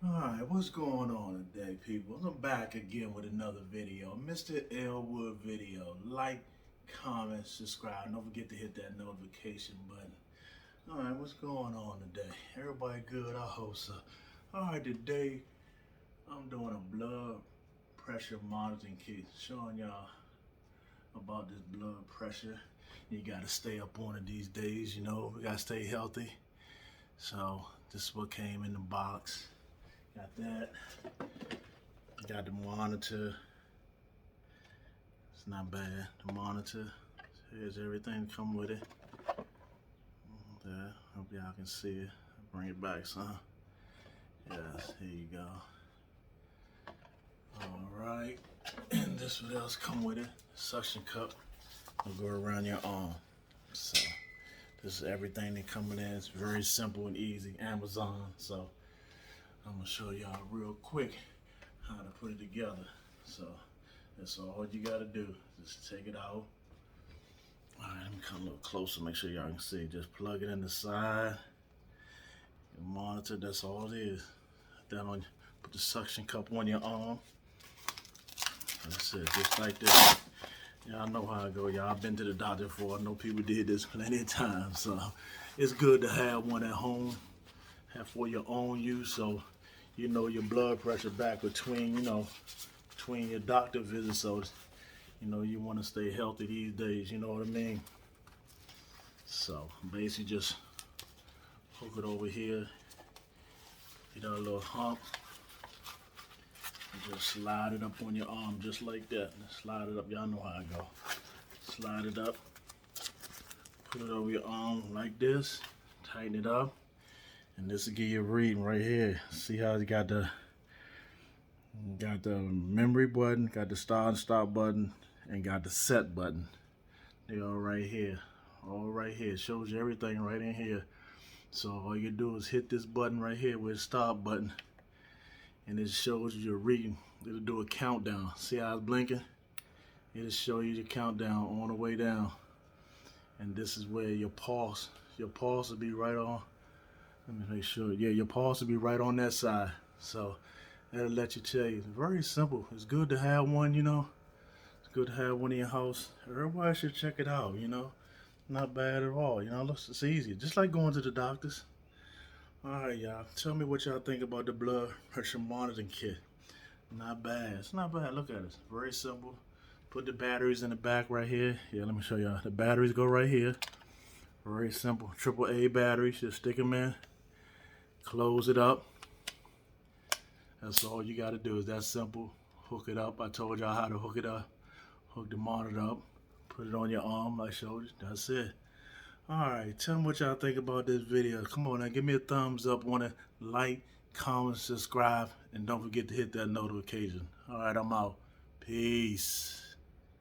Alright, what's going on today, people? I'm back again with another video. Mr. Elwood video. Like, comment, subscribe. Don't forget to hit that notification button. Alright, what's going on today? Everybody good? I hope so. Alright, today I'm doing a blood pressure monitoring kit, showing y'all about this blood pressure. You gotta stay up on it these days, you know. We gotta stay healthy. So this is what came in the box. Got that. Got the monitor. It's not bad. The monitor. Here's everything come with it. There. Hope y'all can see it. Bring it back, son. Yes, here you go. Alright. And this what else come with it. Suction cup. Will go around your arm. So this is everything that coming in. It's very simple and easy. Amazon. So I'm gonna show y'all real quick how to put it together. So that's all you gotta do. Just take it out. Alright, let me come a little closer, make sure y'all can see. Just plug it in the side. Your monitor, that's all it is. Then put the suction cup on your arm. That's it, just like this. Y'all know how I go. Y'all been to the doctor before. I know people did this plenty of times. So it's good to have one at home. Have for your own use, so you know your blood pressure back between your doctor visits. So you want to stay healthy these days, you know what I mean? So basically just hook it over here, get a little hump, and just slide it up on your arm just like that. Slide it up, y'all know how I go. Slide it up, put it over your arm like this, tighten it up. And this will give you a reading right here. See how it got the memory button, got the start and stop button, and got the set button. They all right here. All right here. It shows you everything right in here. So all you do is hit this button right here with the stop button, and it shows you your reading. It'll do a countdown. See how it's blinking? It'll show you the countdown on the way down. And this is where your pulse will be right on. Let me make sure. Yeah, your pulse will be right on that side. So that'll let you tell you. It's very simple. It's good to have one, It's good to have one in your house. Everybody should check it out, Not bad at all, It's easy. Just like going to the doctors. Alright, y'all. Tell me what y'all think about the blood pressure monitoring kit. Not bad. It's not bad. Look at it. It's very simple. Put the batteries in the back right here. Yeah, let me show y'all. The batteries go right here. Very simple. AAA batteries. Just stick them in. Close it up. That's all you got to do. Is that simple. Hook it up. I told y'all how to hook it up. Hook the monitor up. Put it on your arm like I showed you. That's it. Alright, tell me what y'all think about this video. Come on now, give me a thumbs up. Want to like, comment, subscribe, and don't forget to hit that notification. Alright, I'm out. Peace.